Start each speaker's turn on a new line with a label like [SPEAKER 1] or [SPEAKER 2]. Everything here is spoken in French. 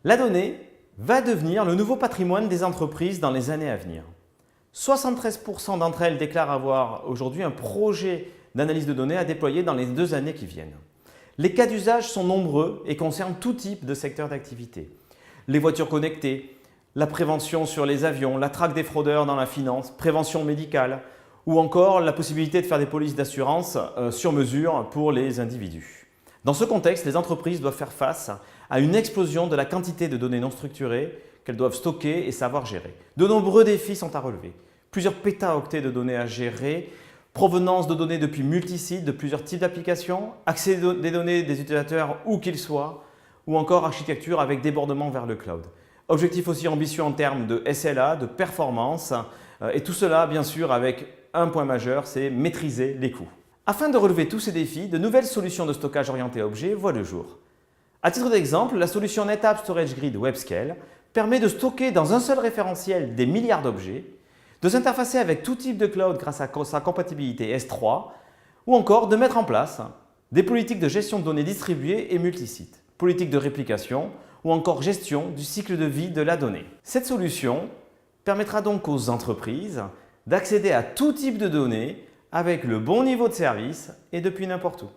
[SPEAKER 1] La donnée va devenir le nouveau patrimoine des entreprises dans les années à venir. 73% d'entre elles déclarent avoir aujourd'hui un projet d'analyse de données à déployer dans les 2 années qui viennent. Les cas d'usage sont nombreux et concernent tout type de secteur d'activité. Les voitures connectées, la prévention sur les avions, la traque des fraudeurs dans la finance, prévention médicale ou encore la possibilité de faire des polices d'assurance sur mesure pour les individus. Dans ce contexte, les entreprises doivent faire face à une explosion de la quantité de données non structurées qu'elles doivent stocker et savoir gérer. De nombreux défis sont à relever. Plusieurs pétaoctets de données à gérer, provenance de données depuis multisites de plusieurs types d'applications, accès des données des utilisateurs où qu'ils soient, ou encore architecture avec débordement vers le cloud. Objectif aussi ambitieux en termes de SLA, de performance, et tout cela bien sûr avec un point majeur, c'est maîtriser les coûts. Afin de relever tous ces défis, de nouvelles solutions de stockage orientées objets voient le jour. À titre d'exemple, la solution NetApp Storage Grid WebScale permet de stocker dans un seul référentiel des milliards d'objets, de s'interfacer avec tout type de cloud grâce à sa compatibilité S3, ou encore de mettre en place des politiques de gestion de données distribuées et multisites, politiques de réplication ou encore gestion du cycle de vie de la donnée. Cette solution permettra donc aux entreprises d'accéder à tout type de données avec le bon niveau de service et depuis n'importe où.